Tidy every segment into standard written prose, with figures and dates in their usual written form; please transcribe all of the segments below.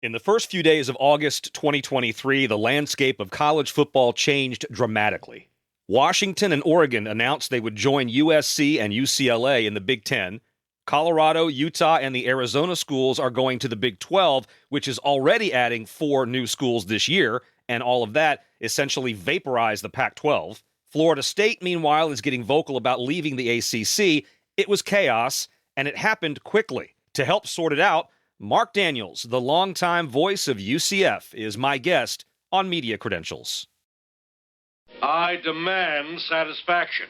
In the first few days of August 2023, the landscape of college football changed dramatically. Washington and Oregon announced they would join USC and UCLA in the Big Ten. Colorado, Utah, and the Arizona schools are going to the Big 12, which is already adding 4 new schools this year, and all of that essentially vaporized the Pac-12. Florida State, meanwhile, is getting vocal about leaving the ACC. It was chaos, and it happened quickly. To help sort it out, Marc Daniels, the longtime voice of UCF, is my guest on Media Credentials. I demand satisfaction.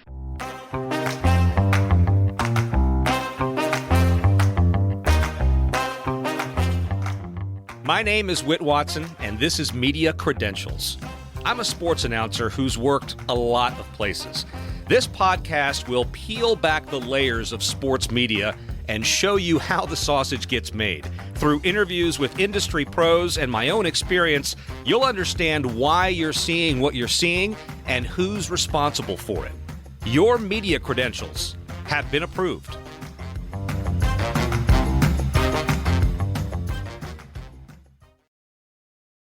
My name is Whit Watson, and this is Media Credentials. I'm a sports announcer who's worked a lot of places. This podcast will peel back the layers of sports media and show you how the sausage gets made. Through interviews with industry pros and my own experience, you'll understand why you're seeing what you're seeing and who's responsible for it. Your media credentials have been approved.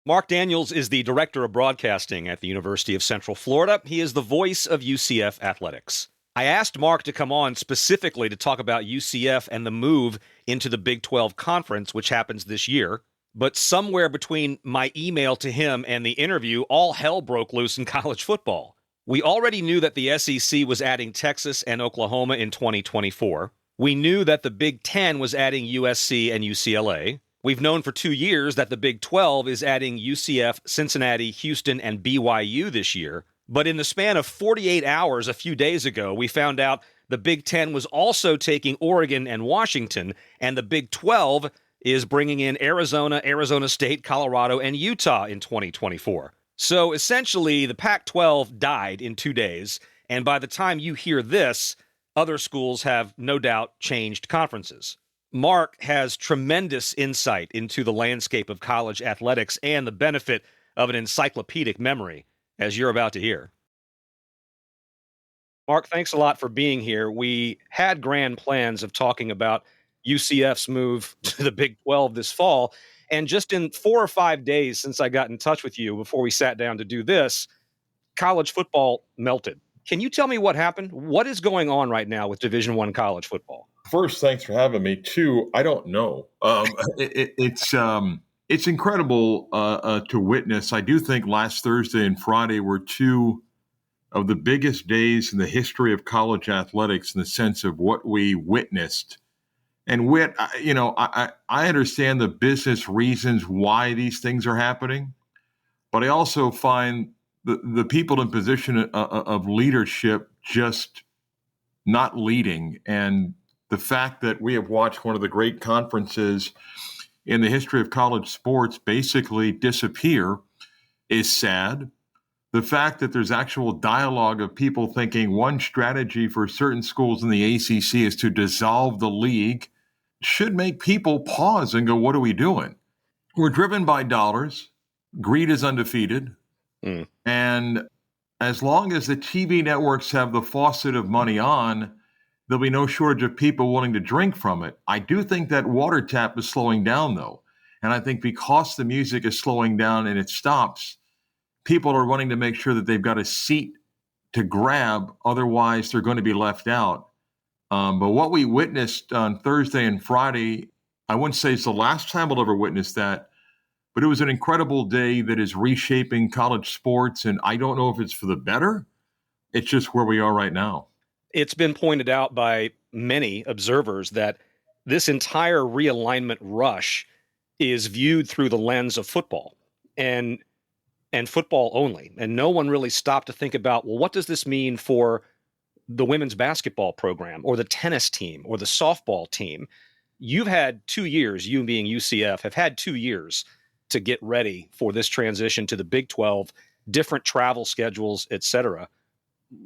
Marc Daniels is the Director of Broadcasting at the University of Central Florida. He is the voice of UCF Athletics. I asked Marc to come on specifically to talk about UCF and the move into the Big 12 Conference, which happens this year. But somewhere between my email to him and the interview, all hell broke loose in college football. We already knew that the SEC was adding Texas and Oklahoma in 2024. We knew that the Big 10 was adding USC and UCLA. We've known for 2 years that the Big 12 is adding UCF, Cincinnati, Houston, and BYU this year. But in the span of 48 hours a few days ago, we found out the Big 10 was also taking Oregon and Washington, and the Big 12 is bringing in Arizona, Arizona State, Colorado, and Utah in 2024. So essentially, the Pac-12 died in 2 days, and by the time you hear this, other schools have no doubt changed conferences. Marc has tremendous insight into the landscape of college athletics and the benefit of an encyclopedic memory, as you're about to hear. Marc, thanks a lot for being here. We had grand plans of talking about UCF's move to the Big 12 this fall, and just in 4 or 5 days since I got in touch with you before we sat down to do this, college football melted. Can you tell me what happened? What is going on right now with Division I college football? First, thanks for having me. 2, I don't know. It's incredible to witness. I do think last Thursday and Friday were 2 of the biggest days in the history of college athletics in the sense of what we witnessed. And Whit, I understand the business reasons why these things are happening, but I also find the people in position of leadership just not leading. And the fact that we have watched one of the great conferences in the history of college sports basically disappear is sad. The fact that there's actual dialogue of people thinking one strategy for certain schools in the ACC is to dissolve the league should make people pause and go, what are we doing? We're driven by dollars. Greed is undefeated. And as long as the TV networks have the faucet of money on, there'll be no shortage of people willing to drink from it. I do think that water tap is slowing down, though. And I think because the music is slowing down and it stops, people are wanting to make sure that they've got a seat to grab. Otherwise, they're going to be left out. But what we witnessed on Thursday and Friday, I wouldn't say it's the last time we'll ever witness that, but it was an incredible day that is reshaping college sports. And I don't know if it's for the better. It's just where we are right now. It's been pointed out by many observers that this entire realignment rush is viewed through the lens of football and football only. And no one really stopped to think about, well, what does this mean for the women's basketball program or the tennis team or the softball team? You've had 2 years, you being UCF, have had 2 years to get ready for this transition to the Big 12, different travel schedules, et cetera.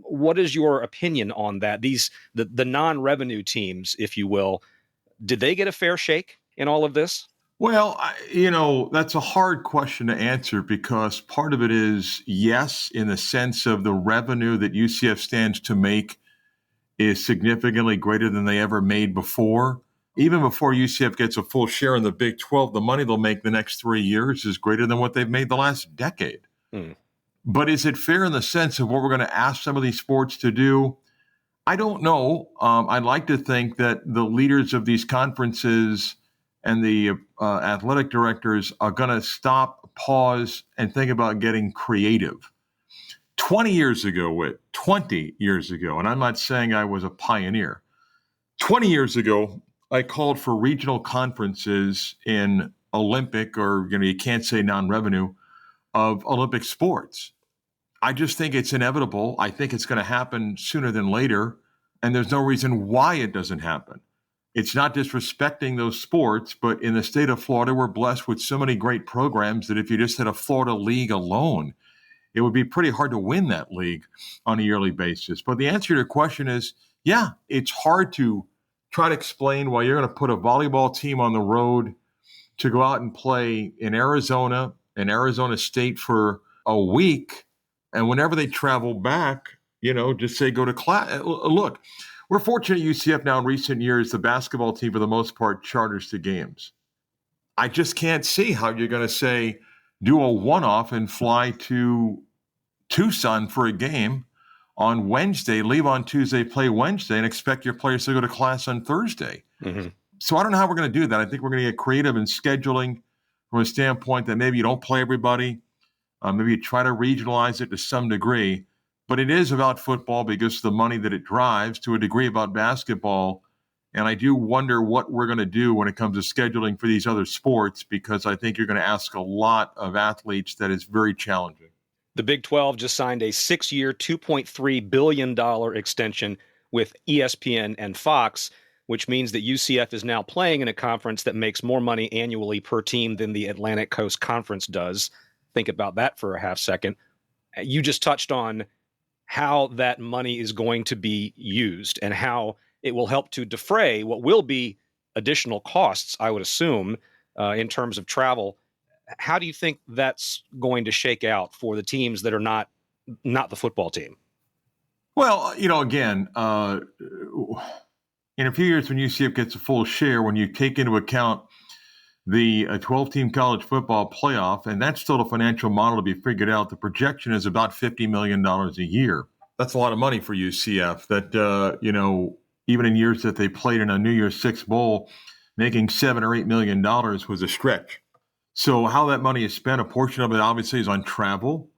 What is your opinion on that? The non-revenue teams, if you will, did they get a fair shake in all of this? Well, that's a hard question to answer because part of it is yes, in the sense of the revenue that UCF stands to make is significantly greater than they ever made before. even before UCF gets a full share in the Big 12, the money they'll make the next 3 years is greater than what they've made the last decade. But is it fair in the sense of what we're going to ask some of these sports to do? I don't know. I'd like to think that the leaders of these conferences and the athletic directors are going to stop, pause, and think about getting creative. 20 years ago, and I'm not saying I was a pioneer. 20 years ago, I called for regional conferences in Olympic, or you can't say non-revenue, of Olympic sports. I just think it's inevitable. I think it's going to happen sooner than later, and there's no reason why it doesn't happen. It's not disrespecting those sports, but in the state of Florida, we're blessed with so many great programs that if you just had a Florida league alone, it would be pretty hard to win that league on a yearly basis. But the answer to your question is, yeah, it's hard to try to explain why you're going to put a volleyball team on the road to go out and play in Arizona State for a week. And whenever they travel back, just say go to class. Look, we're fortunate at UCF now in recent years, the basketball team for the most part charters to games. I just can't see how you're going to say do a one-off and fly to Tucson for a game on Wednesday, leave on Tuesday, play Wednesday, and expect your players to go to class on Thursday. So I don't know how we're going to do that. I think we're going to get creative in scheduling from a standpoint that maybe you don't play everybody. Maybe you try to regionalize it to some degree. But it is about football because of the money that it drives, to a degree about basketball. And I do wonder what we're going to do when it comes to scheduling for these other sports, because I think you're going to ask a lot of athletes that is very challenging. The Big 12 just signed a 6-year, $2.3 billion extension with ESPN and Fox, which means that UCF is now playing in a conference that makes more money annually per team than the Atlantic Coast Conference does. Think about that for a half second. You just touched on how that money is going to be used and how it will help to defray what will be additional costs, I would assume, in terms of travel. How do you think that's going to shake out for the teams that are not the football team? Well, again, in a few years when UCF gets a full share, when you take into account the 12-team college football playoff, and that's still a financial model to be figured out, the projection is about $50 million a year. That's a lot of money for UCF that, even in years that they played in a New Year's Six Bowl, making $7 or $8 million was a stretch. So how that money is spent, a portion of it obviously is on travel.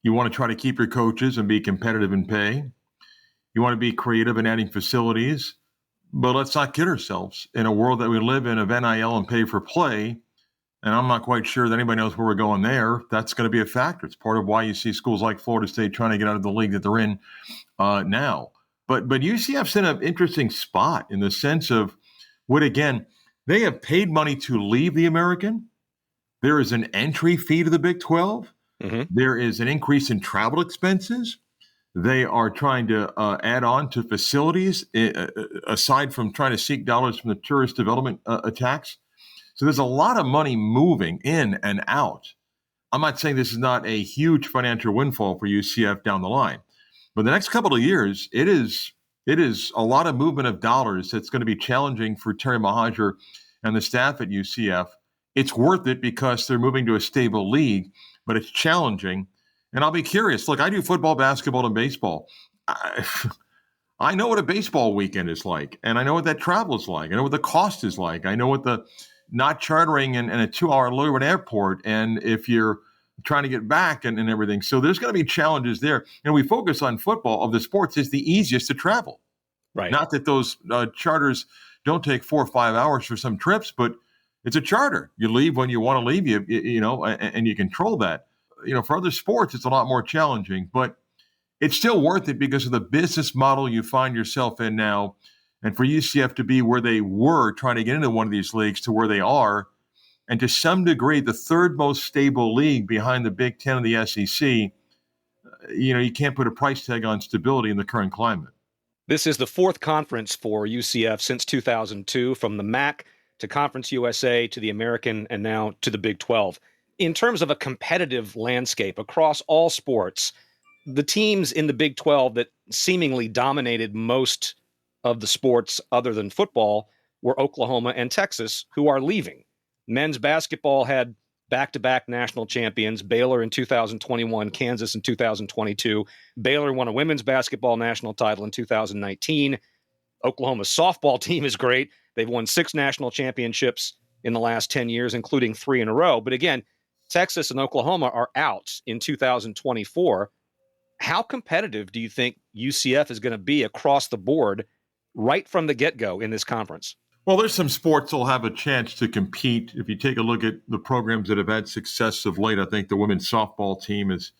You want to try to keep your coaches and be competitive in pay. You want to be creative in adding facilities. But let's not kid ourselves. In a world that we live in of NIL and pay for play, and I'm not quite sure that anybody knows where we're going there, that's going to be a factor. It's part of why you see schools like Florida State trying to get out of the league that they're in now. But UCF's in an interesting spot in the sense of they have paid money to leave the American. There is an entry fee to the Big 12. There is an increase in travel expenses. They are trying to add on to facilities, aside from trying to seek dollars from the tourist development tax. So there's a lot of money moving in and out. I'm not saying this is not a huge financial windfall for UCF down the line, but the next couple of years, it is a lot of movement of dollars that's going to be challenging for Terry Mohajir and the staff at UCF. It's worth it because they're moving to a stable league, but it's challenging. And I'll be curious. Look, I do football, basketball, and baseball. I know what a baseball weekend is like, and I know what that travel is like. I know what the cost is like. I know what the not chartering in a 2-hour lower airport, and if you're trying to get back and everything. So there's going to be challenges there. And we focus on football. Of the sports, it's the easiest to travel. Right. Not that those charters don't take 4 or 5 hours for some trips, but it's a charter. You leave when you want to leave, and you control that. For other sports, it's a lot more challenging, but it's still worth it because of the business model you find yourself in now. And for UCF to be where they were trying to get into one of these leagues to where they are, and to some degree, the third most stable league behind the Big Ten and the SEC, you can't put a price tag on stability in the current climate. This is the fourth conference for UCF since 2002, from the MAC to Conference USA to the American and now to the Big 12. In terms of a competitive landscape across all sports, the teams in the Big 12 that seemingly dominated most of the sports other than football were Oklahoma and Texas, who are leaving. Men's basketball had back-to-back national champions, Baylor in 2021, Kansas in 2022. Baylor won a women's basketball national title in 2019. Oklahoma's softball team is great. They've won 6 national championships in the last 10 years, including 3 in a row. But again, Texas and Oklahoma are out in 2024. How competitive do you think UCF is going to be across the board right from the get-go in this conference? Well, there's some sports that will have a chance to compete. If you take a look at the programs that have had success of late, I think the women's softball team is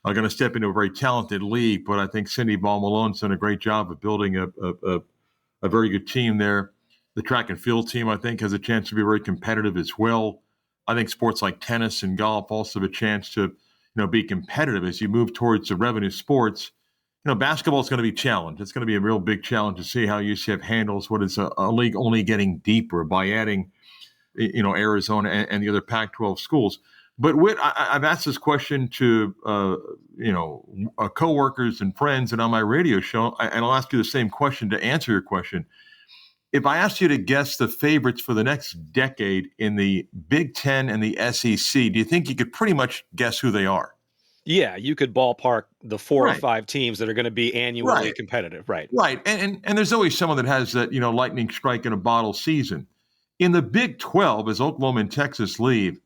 going to step into a very talented league. But I think Cindy Ball-Malone's done a great job of building a very good team there. The track and field team, I think, has a chance to be very competitive as well. I think sports like tennis and golf also have a chance to, be competitive as you move towards the revenue sports. Basketball is going to be challenged. It's going to be a real big challenge to see how UCF handles what is a league only getting deeper by adding, Arizona and the other Pac-12 schools. But I've asked this question to, coworkers and friends and on my radio show, and I'll ask you the same question to answer your question. If I asked you to guess the favorites for the next decade in the Big Ten and the SEC, do you think you could pretty much guess who they are? Yeah, you could ballpark the 4 or Right. 5 teams that are going to be annually competitive, right? Right. And there's always someone that has that, lightning strike in a bottle season. In the Big 12, as Oklahoma and Texas leave,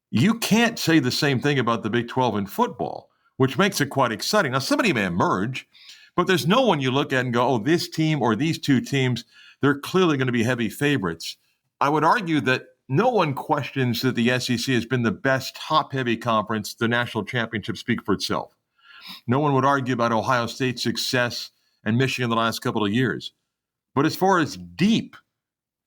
you can't say the same thing about the Big 12 in football, which makes it quite exciting. Now, somebody may emerge, but there's no one you look at and go, oh, this team or these 2 teams, they're clearly going to be heavy favorites. I would argue that no one questions that the SEC has been the best top-heavy conference. The national championships speak for itself. No one would argue about Ohio State's success and Michigan the last couple of years. But as far as deep,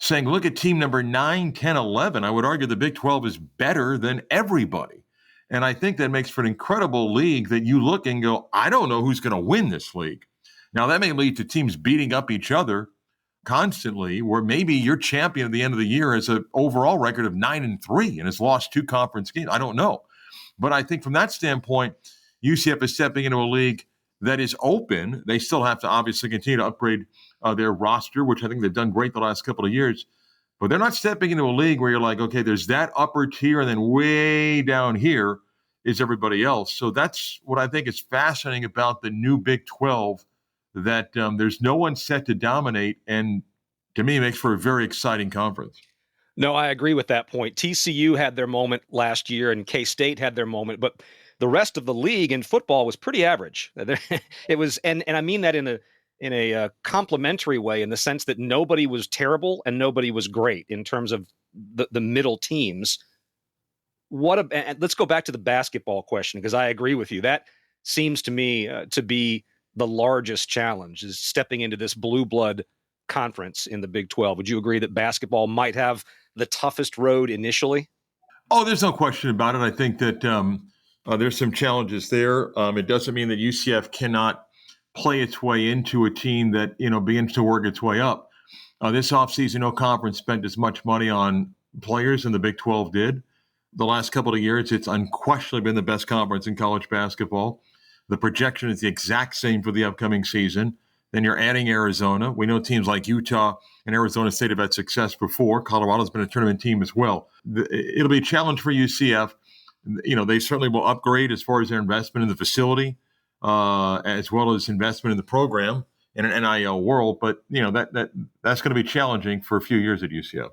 saying, look at team number 9, 10, 11, I would argue the Big 12 is better than everybody. And I think that makes for an incredible league that you look and go, I don't know who's going to win this league. Now, that may lead to teams beating up each other constantly, where maybe your champion at the end of the year has an overall record of 9-3 and has lost 2 conference games. I don't know. But I think from that standpoint, UCF is stepping into a league that is open. They still have to obviously continue to upgrade their roster, which I think they've done great the last couple of years. But they're not stepping into a league where you're like, okay, there's that upper tier, and then way down here is everybody else. So that's what I think is fascinating about the new Big 12, that there's no one set to dominate, and to me, it makes for a very exciting conference. No, I agree with that point. TCU had their moment last year, and K-State had their moment, but the rest of the league in football was pretty average. It was, and I mean that in a complimentary way, in the sense that nobody was terrible and nobody was great in terms of the middle teams. Let's go back to the basketball question, because I agree with you. That seems to me to be the largest challenge, is stepping into this blue blood conference in the Big 12. Would you agree that basketball might have the toughest road initially? Oh, there's no question about it. I think that there's some challenges there. It doesn't mean that UCF cannot play its way into a team that, begins to work its way up. This offseason, no conference spent as much money on players than the Big 12 did. The last couple of years, it's unquestionably been the best conference in college basketball. The projection is the exact same for the upcoming season. Then you're adding Arizona. We know teams like Utah and Arizona State have had success before. Colorado's been a tournament team as well. It'll be a challenge for UCF. They certainly will upgrade as far as their investment in the facility, as well as investment in the program in an NIL world. But, that's going to be challenging for a few years at UCF.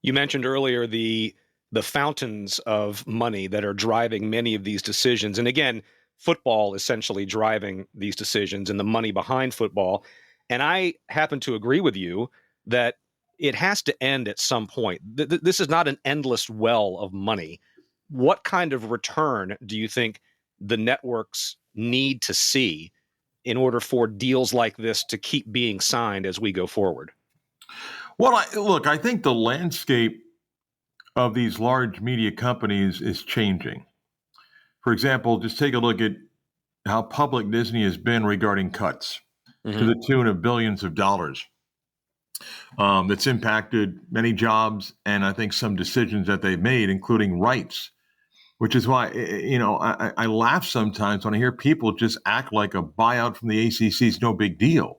You mentioned earlier the fountains of money that are driving many of these decisions. And again, football essentially driving these decisions and the money behind football. And I happen to agree with you that it has to end at some point. This is not an endless well of money. What kind of return do you think the networks need to see in order for deals like this to keep being signed as we go forward? Well, I think the landscape of these large media companies is changing. For example, just take a look at how public Disney has been regarding cuts to the tune of billions of dollars. That's impacted many jobs and I think some decisions that they've made, including rights, which is why, I laugh sometimes when I hear people just act like a buyout from the ACC is no big deal.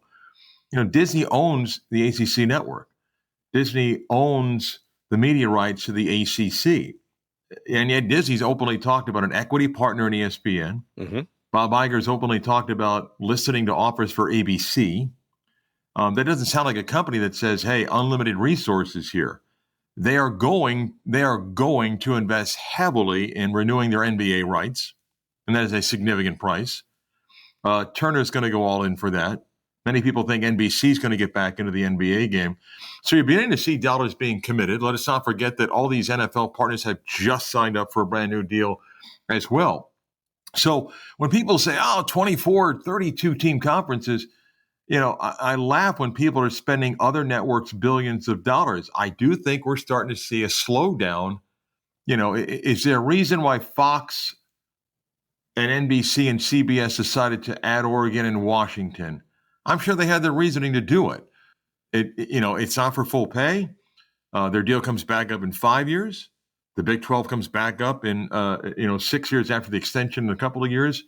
Disney owns the ACC network. Disney owns the media rights to the ACC. And yet Disney's openly talked about an equity partner in ESPN. Mm-hmm. Bob Iger's openly talked about listening to offers for ABC. That doesn't sound like a company that says, hey, unlimited resources here. They are going to invest heavily in renewing their NBA rights, and that is a significant price. Turner's going to go all in for that. Many people think NBC is going to get back into the NBA game. So you're beginning to see dollars being committed. Let us not forget that all these NFL partners have just signed up for a brand new deal as well. So when people say, 24, 32 team conferences, I laugh when people are spending other networks billions of dollars. I do think we're starting to see a slowdown. Is there a reason why Fox and NBC and CBS decided to add Oregon and Washington? I'm sure they had their reasoning to do it. It's not for full pay. Their deal comes back up in 5 years. The Big 12 comes back up in 6 years after the extension in a couple of years.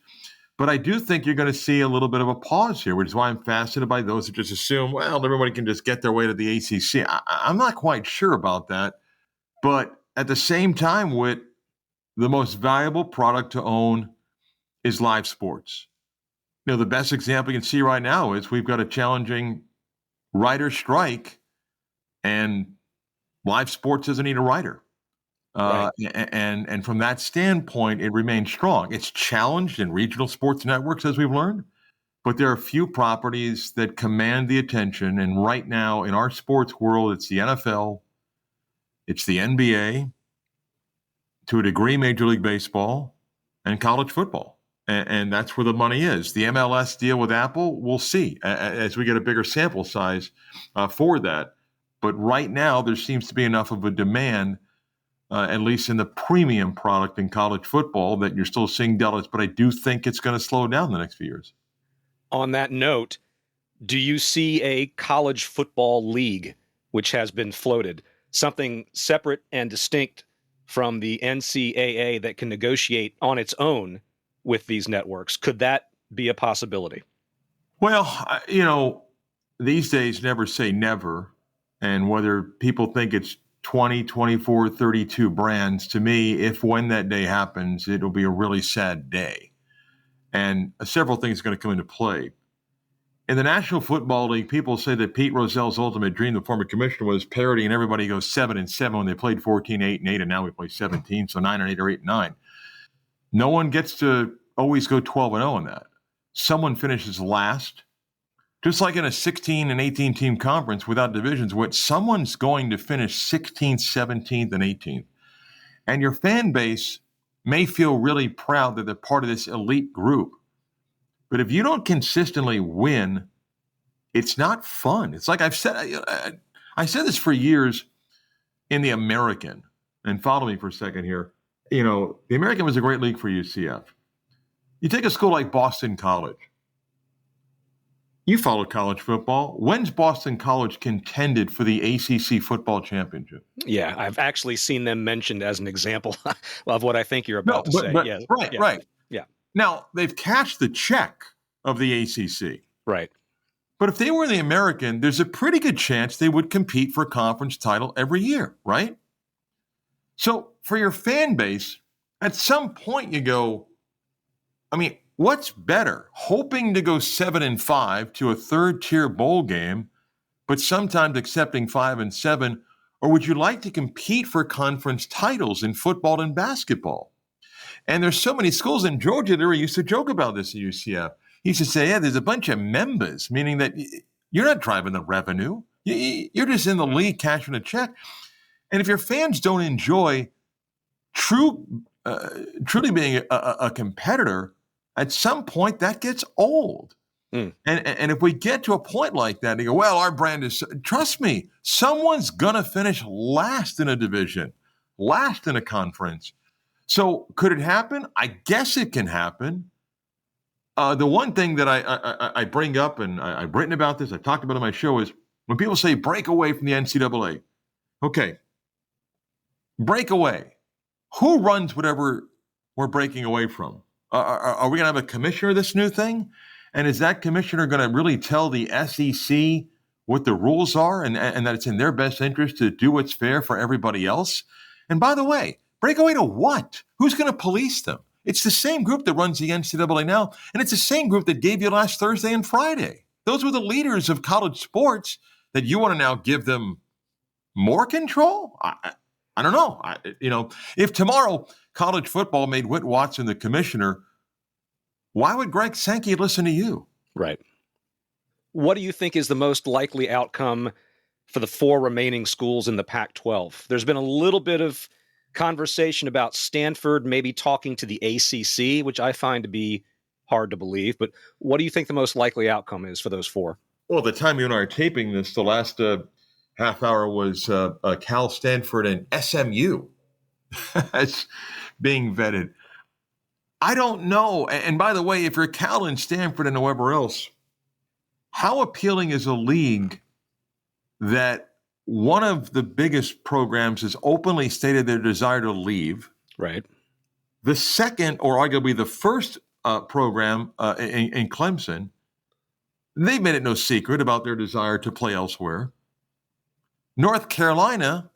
But I do think you're going to see a little bit of a pause here, which is why I'm fascinated by those who just assume, well, everybody can just get their way to the ACC. I'm not quite sure about that. But at the same time, with the most valuable product to own is live sports. The best example you can see right now is we've got a challenging writer strike, and live sports doesn't need a writer. Right. And from that standpoint, it remains strong. It's challenged in regional sports networks, as we've learned, but there are a few properties that command the attention. And right now in our sports world, it's the NFL, it's the NBA, to a degree, Major League Baseball, and college football. And that's where the money is. The MLS deal with Apple, we'll see as we get a bigger sample size for that. But right now, there seems to be enough of a demand, at least in the premium product in college football, that you're still seeing dollars. But I do think it's going to slow down the next few years. On that note, do you see a college football league which has been floated, something separate and distinct from the NCAA that can negotiate on its own with these networks? Could that be a possibility? Well, these days never say never. And whether people think it's 20, 24, 32 brands, to me, when that day happens, it'll be a really sad day. And several things are going to come into play. In the National Football League, people say that Pete Rozell's ultimate dream, the former commissioner, was parity, and everybody goes 7-7 when they played 14, 8-8, and now we play 17, so 9-8 or 8-9. No one gets to always go 12-0 in that. Someone finishes last. Just like in a 16 and 18 team conference without divisions, someone's going to finish 16th, 17th, and 18th. And your fan base may feel really proud that they're part of this elite group. But if you don't consistently win, it's not fun. It's like I said this for years in the American, and follow me for a second here. The American was a great league for UCF. You take a school like Boston College. You followed college football. When's Boston College contended for the ACC football championship? Yeah, I've actually seen them mentioned as an example of what I think you're about to say. Yeah, Right. Yeah. Now, they've cashed the check of the ACC. Right. But if they were in the American, there's a pretty good chance they would compete for a conference title every year, right? So for your fan base, at some point you go, what's better? Hoping to go 7-5 to a third-tier bowl game, but sometimes accepting 5-7, or would you like to compete for conference titles in football and basketball? And there's so many schools in Georgia that used to joke about this at UCF. He used to say, yeah, there's a bunch of members, meaning that you're not driving the revenue. You're just in the league cashing a check. And if your fans don't enjoy truly being a competitor, at some point that gets old. And if we get to a point like that, they go, well, our brand is, trust me, someone's going to finish last in a division, last in a conference. So could it happen? I guess it can happen. The one thing that I bring up, and I've written about this, I've talked about it on my show, is when people say break away from the NCAA. Okay, break away. Who runs whatever we're breaking away from? Are we going to have a commissioner of this new thing? And is that commissioner going to really tell the SEC what the rules are and that it's in their best interest to do what's fair for everybody else? And by the way, breakaway to what? Who's going to police them? It's the same group that runs the NCAA now, and it's the same group that gave you last Thursday and Friday. Those were the leaders of college sports that you want to now give them more control? I don't know. If tomorrow college football made Whit Watson the commissioner, why would Greg Sankey listen to you? Right. What do you think is the most likely outcome for the 4 remaining schools in the Pac-12? There's been a little bit of conversation about Stanford maybe talking to the ACC, which I find to be hard to believe. But what do you think the most likely outcome is for those 4? Well, the time you and I are taping this, the last half hour was Cal, Stanford, and SMU as being vetted. I don't know. And by the way, if you're Cal and Stanford and whoever else, how appealing is a league that one of the biggest programs has openly stated their desire to leave? Right. The second, or arguably the first program in Clemson, they made it no secret about their desire to play elsewhere. North Carolina,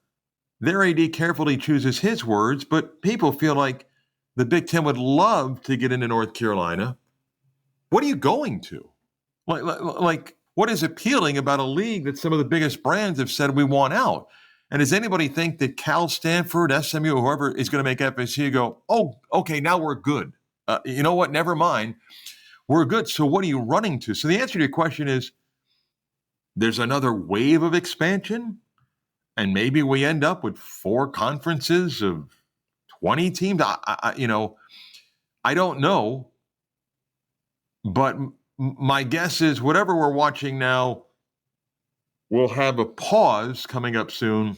their AD carefully chooses his words, but people feel like the Big Ten would love to get into North Carolina. What are you going to? Like, what is appealing about a league that some of the biggest brands have said we want out? And does anybody think that Cal, Stanford, SMU, or whoever is going to make FSU go, oh, okay, now we're good. You know what? Never mind. We're good. So what are you running to? So the answer to your question is there's another wave of expansion, and maybe we end up with 4 conferences of 20 teams. I don't know. But my guess is whatever we're watching now will have a pause coming up soon.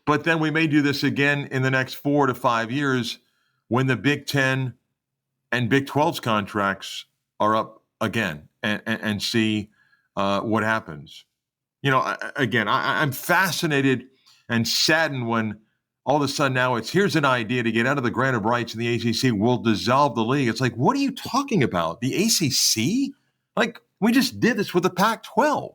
But then we may do this again in the next 4 to 5 years when the Big Ten and Big 12's contracts are up again and see what happens. Again, I'm fascinated and saddened when all of a sudden now here's an idea to get out of the grant of rights in the ACC. We'll dissolve the league. It's like, what are you talking about? The ACC? Like, we just did this with the Pac-12.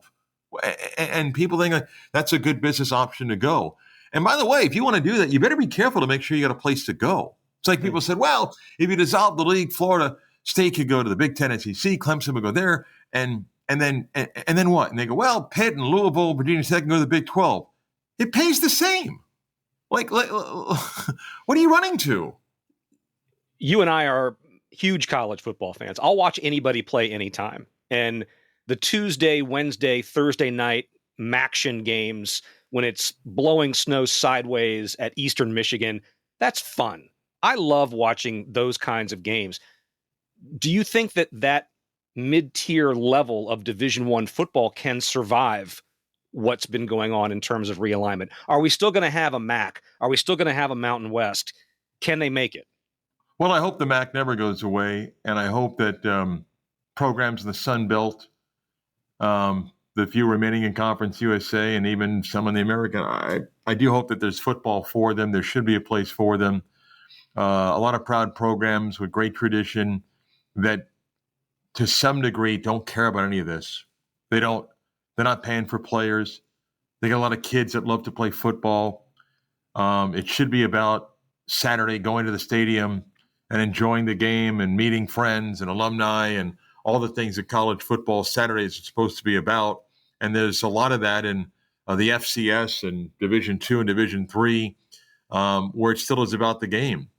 And people think that's a good business option to go. And by the way, if you want to do that, you better be careful to make sure you got a place to go. It's like people said, well, if you dissolve the league, Florida State could go to the Big Ten, SEC, Clemson would go there, and then what? And they go, well, Pitt and Louisville, Virginia Tech can go to the Big 12. It pays the same. Like what are you running to? You and I are huge college football fans. I'll watch anybody play anytime. And the Tuesday, Wednesday, Thursday night Maction games when it's blowing snow sideways at Eastern Michigan, that's fun. I love watching those kinds of games. Do you think that mid-tier level of Division I football can survive what's been going on in terms of realignment? Are we still going to have a MAC? Are we still going to have a Mountain West? Can they make it? Well, I hope the MAC never goes away, and I hope that programs in the Sun Belt, the few remaining in Conference USA, and even some in the American, I do hope that there's football for them. There should be a place for them. A lot of proud programs with great tradition that to some degree don't care about any of this. They're not paying for players. They got a lot of kids that love to play football. It should be about Saturday going to the stadium and enjoying the game and meeting friends and alumni and all the things that college football Saturdays is supposed to be about. And there's a lot of that in the FCS and Division II and Division III, where it still is about the game.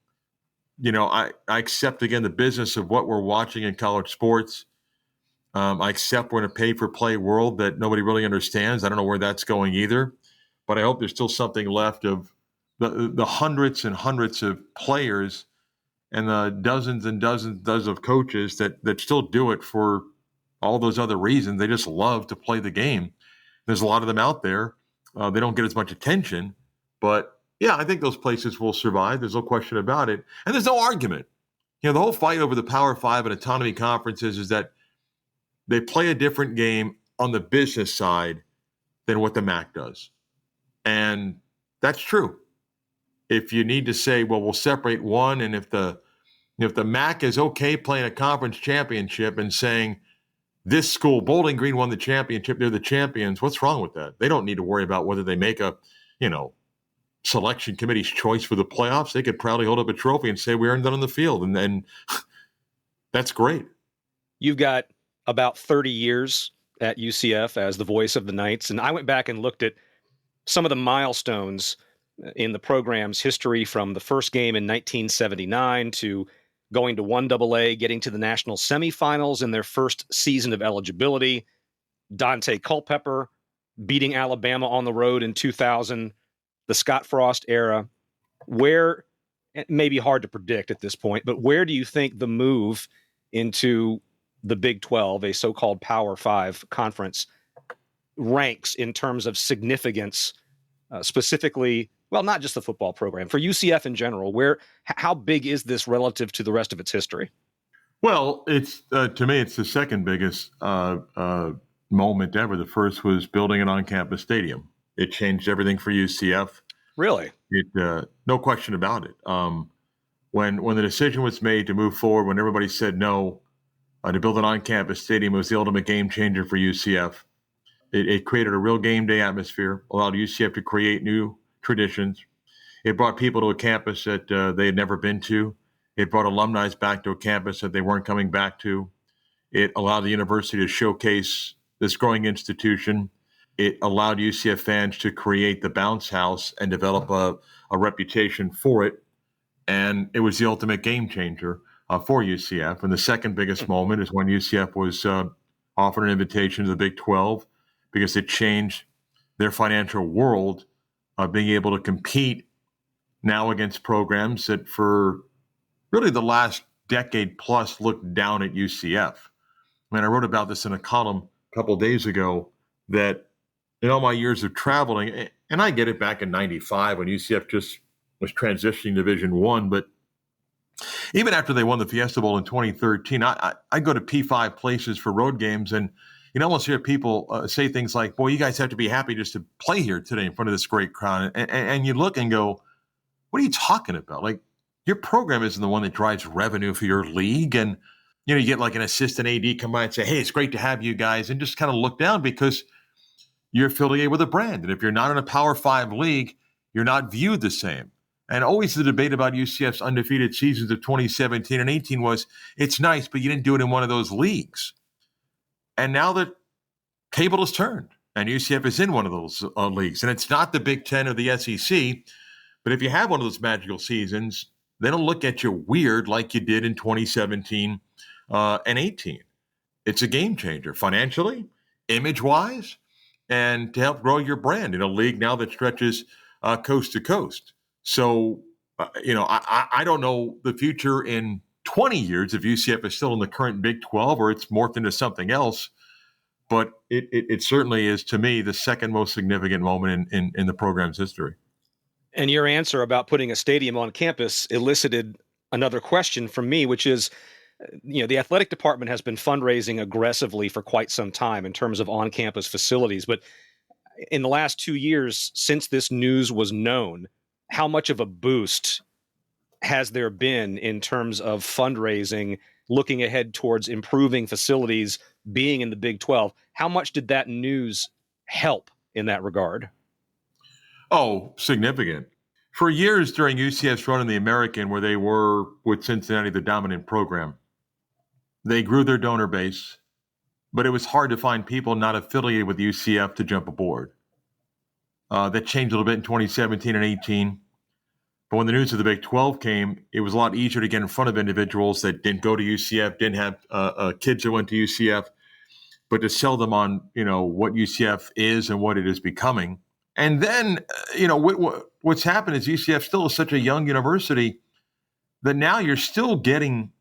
I accept, again, the business of what we're watching in college sports. I accept we're in a pay-for-play world that nobody really understands. I don't know where that's going either. But I hope there's still something left of the hundreds and hundreds of players and the dozens and dozens of coaches that still do it for all those other reasons. They just love to play the game. There's a lot of them out there. They don't get as much attention. But, yeah, I think those places will survive. There's no question about it. And there's no argument. The whole fight over the Power Five and autonomy conferences is that they play a different game on the business side than what the MAC does. And that's true. If you need to say, well, we'll separate one, and if the MAC is okay playing a conference championship and saying, this school, Bowling Green, won the championship. They're the champions. What's wrong with that? They don't need to worry about whether they make a, selection committee's choice for the playoffs. They could proudly hold up a trophy and say we earned that on the field. And then that's great. You've got about 30 years at UCF as the voice of the Knights. And I went back and looked at some of the milestones in the program's history, from the first game in 1979 to going to 1AA, getting to the national semifinals in their first season of eligibility, Dante Culpepper beating Alabama on the road in 2000, the Scott Frost era. Where, it may be hard to predict at this point, but where do you think the move into the Big 12, a so-called Power 5 conference, ranks in terms of significance, specifically, well, not just the football program, for UCF in general? How big is this relative to the rest of its history? Well, it's to me, it's the second biggest moment ever. The first was building an on-campus stadium. It changed everything for UCF. Really? No question about it. When the decision was made to move forward, when everybody said no, to build an on-campus stadium, it was the ultimate game changer for UCF. It created a real game day atmosphere, allowed UCF to create new traditions. It brought people to a campus that they had never been to. It brought alumni back to a campus that they weren't coming back to. It allowed the university to showcase this growing institution. It allowed UCF fans to create the bounce house and develop a reputation for it. And it was the ultimate game changer for UCF. And the second biggest moment is when UCF was offered an invitation to the Big 12, because it changed their financial world of being able to compete now against programs that for really the last decade plus looked down at UCF. I mean, I wrote about this in a column a couple of days ago, that in all my years of traveling, and I get it, back in 95 when UCF just was transitioning to Division I, but even after they won the Fiesta Bowl in 2013, I go to P5 places for road games, and you almost hear people say things like, boy, you guys have to be happy just to play here today in front of this great crowd. And you look and go, what are you talking about? Like, your program isn't the one that drives revenue for your league. And, you get like an assistant AD come by and say, hey, it's great to have you guys, and just kind of look down because you're affiliated with a brand. And if you're not in a Power 5 league, you're not viewed the same. And always the debate about UCF's undefeated seasons of 2017 and 18 was, it's nice, but you didn't do it in one of those leagues. And now the table has turned, and UCF is in one of those leagues. And it's not the Big Ten or the SEC, but if you have one of those magical seasons, they don't look at you weird like you did in 2017 and 18. It's a game changer financially, image-wise, and to help grow your brand in a league now that stretches coast to coast. So, I don't know the future in 20 years if UCF is still in the current Big 12 or it's morphed into something else. But it certainly is, to me, the second most significant moment in the program's history. And your answer about putting a stadium on campus elicited another question from me, which is, the athletic department has been fundraising aggressively for quite some time in terms of on-campus facilities. But in the last 2 years, since this news was known, how much of a boost has there been in terms of fundraising, looking ahead towards improving facilities, being in the Big 12? How much did that news help in that regard? Oh, significant. For years during UCF's run in the American, where they were, with Cincinnati, the dominant program, they grew their donor base, but it was hard to find people not affiliated with UCF to jump aboard. That changed a little bit in 2017 and 18. But when the news of the Big 12 came, it was a lot easier to get in front of individuals that didn't go to UCF, didn't have kids that went to UCF, but to sell them on, what UCF is and what it is becoming. And then, what's happened is UCF still is such a young university that now you're still getting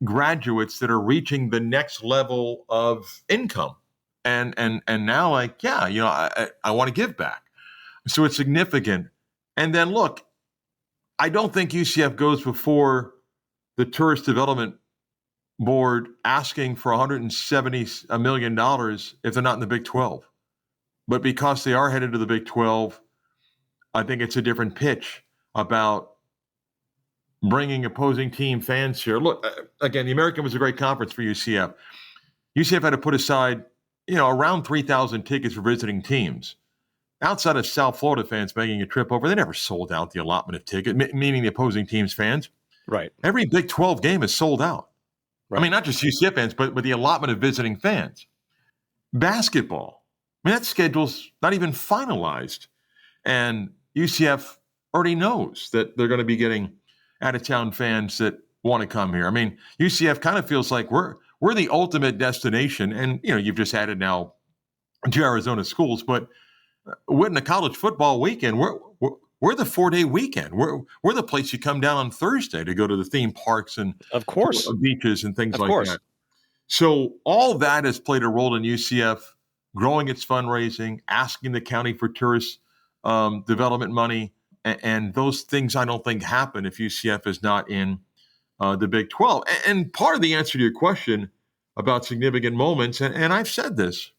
graduates that are reaching the next level of income. And now, I want to give back. So it's significant. And then look, I don't think UCF goes before the Tourist Development Board asking for $170 million if they're not in the Big 12. But because they are headed to the Big 12, I think it's a different pitch about bringing opposing team fans here. Look, again, the American was a great conference for UCF. UCF had to put aside, around 3,000 tickets for visiting teams. Outside of South Florida fans making a trip over, they never sold out the allotment of tickets, meaning the opposing team's fans. Right. Every Big 12 game is sold out. Right. I mean, not just UCF fans, but the allotment of visiting fans. Basketball, that schedule's not even finalized. And UCF already knows that they're going to be getting out-of-town fans that want to come here. I mean, UCF kind of feels like we're the ultimate destination. And, you've just added now 2 Arizona schools, but with the college football weekend, we're the 4-day weekend. We're the place you come down on Thursday to go to the theme parks and of course beaches and things of like course. that. So all that has played a role in UCF growing its fundraising, asking the county for tourist development money, and those things I don't think happen if UCF is not in the Big 12. And part of the answer to your question about significant moments, and I've said this,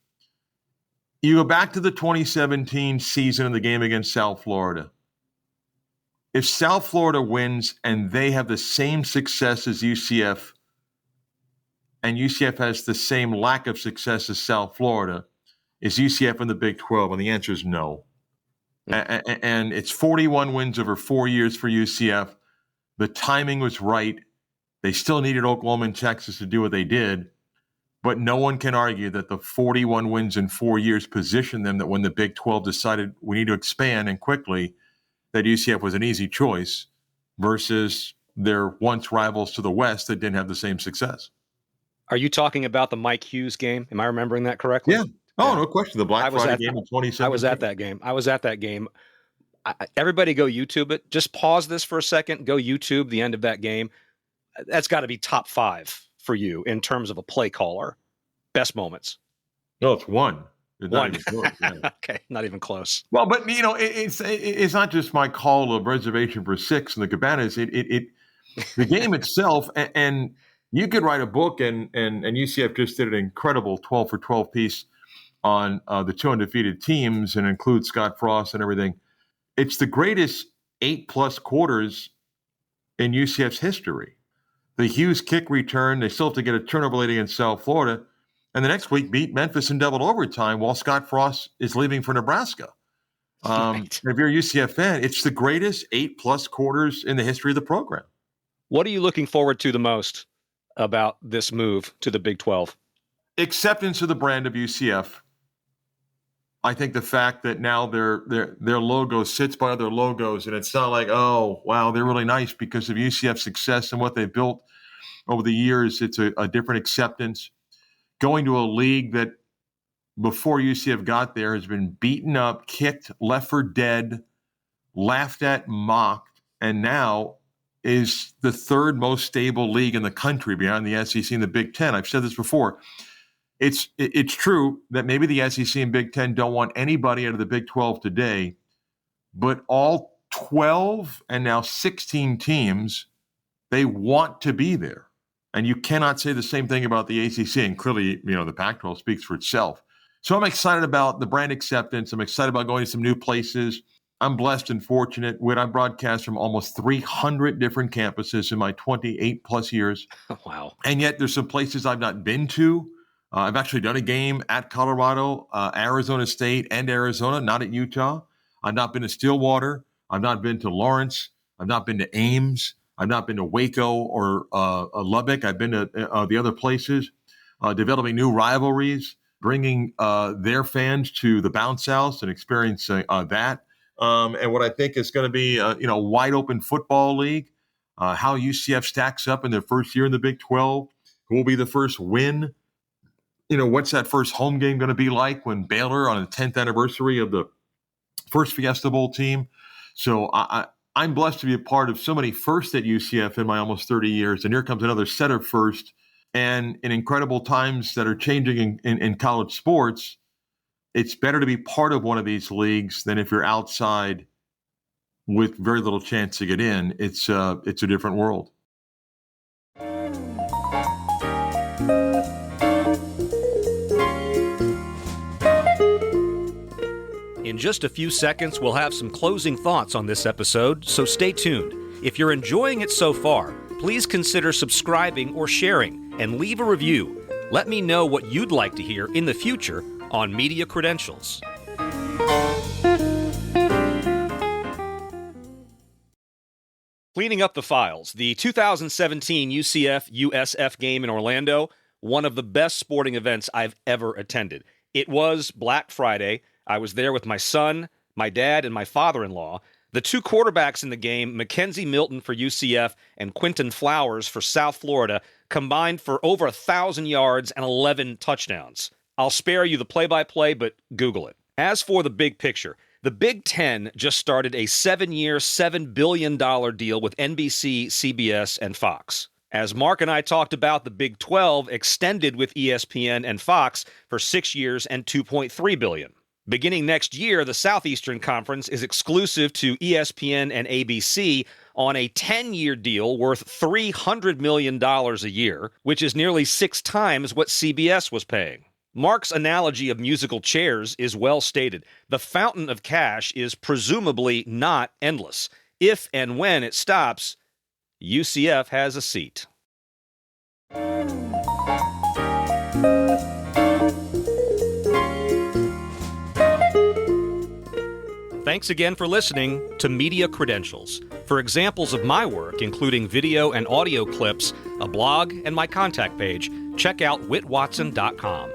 you go back to the 2017 season in the game against South Florida. If South Florida wins and they have the same success as UCF, and UCF has the same lack of success as South Florida, is UCF in the Big 12? And the answer is no. And it's 41 wins over 4 years for UCF. The timing was right. They still needed Oklahoma and Texas to do what they did. But no one can argue that the 41 wins in 4 years positioned them that when the Big 12 decided we need to expand and quickly, that UCF was an easy choice versus their once rivals to the West that didn't have the same success. Are you talking about the Mike Hughes game? Am I remembering that correctly? Yeah. Oh, no question. The Black Friday game in 2017. I was at that game. Everybody go YouTube it. Just pause this for a second. Go YouTube the end of that game. That's got to be top 5 for you in terms of a play caller. Best moments. No, it's one. It's one. Not even close. Yeah. Okay, not even close. Well, but it's not just my call of reservation for 6 in the Cabanas. The game itself, and you could write a book, and UCF just did an incredible 12 for 12 piece on the 2 undefeated teams and includes Scott Frost and everything. It's the greatest 8+ quarters in UCF's history. The Hughes kick return, they still have to get a turnover late against South Florida, and the next week beat Memphis in double overtime while Scott Frost is leaving for Nebraska. Right. If you're a UCF fan, it's the greatest 8+ quarters in the history of the program. What are you looking forward to the most about this move to the Big 12? Acceptance of the brand of UCF. I think the fact that now their logo sits by other logos, and it's not like, oh, wow, they're really nice because of UCF's success and what they've built over the years. It's a different acceptance. Going to a league that before UCF got there has been beaten up, kicked, left for dead, laughed at, mocked, and now is the 3rd most stable league in the country behind the SEC and the Big Ten. I've said this before. It's true that maybe the SEC and Big Ten don't want anybody out of the Big 12 today, but all 12 and now 16 teams, they want to be there. And you cannot say the same thing about the ACC, and clearly, the Pac-12 speaks for itself. So I'm excited about the brand acceptance. I'm excited about going to some new places. I'm blessed and fortunate. I broadcast from almost 300 different campuses in my 28+ years. Wow. And yet there's some places I've not been to. I've actually done a game at Colorado, Arizona State, and Arizona, not at Utah. I've not been to Stillwater. I've not been to Lawrence. I've not been to Ames. I've not been to Waco or Lubbock. I've been to the other places, developing new rivalries, bringing their fans to the bounce house and experiencing that. And what I think is going to be a wide open football league, how UCF stacks up in their first year in the Big 12, who will be the first win. What's that first home game going to be like when Baylor on the 10th anniversary of the first Fiesta Bowl team? So I'm blessed to be a part of so many firsts at UCF in my almost 30 years. And here comes another set of firsts. And in incredible times that are changing in college sports, it's better to be part of one of these leagues than if you're outside with very little chance to get in. It's a different world. In just a few seconds, we'll have some closing thoughts on this episode, so stay tuned. If you're enjoying it so far, please consider subscribing or sharing and leave a review. Let me know what you'd like to hear in the future on Media Credentials. Cleaning up the files. The 2017 UCF-USF game in Orlando, one of the best sporting events I've ever attended. It was Black Friday. I was there with my son, my dad, and my father-in-law. The two quarterbacks in the game, Mackenzie Milton for UCF and Quentin Flowers for South Florida, combined for over 1,000 yards and 11 touchdowns. I'll spare you the play-by-play, but Google it. As for the big picture, the Big Ten just started a 7-year, $7 billion deal with NBC, CBS, and Fox. As Mark and I talked about, the Big 12 extended with ESPN and Fox for 6 years and $2.3 billion. Beginning next year, the Southeastern Conference is exclusive to ESPN and ABC on a 10-year deal worth $300 million a year, which is nearly 6 times what CBS was paying. Mark's analogy of musical chairs is well stated. The fountain of cash is presumably not endless. If and when it stops, UCF has a seat. Thanks again for listening to Media Credentials. For examples of my work, including video and audio clips, a blog, and my contact page, check out whitwatson.com.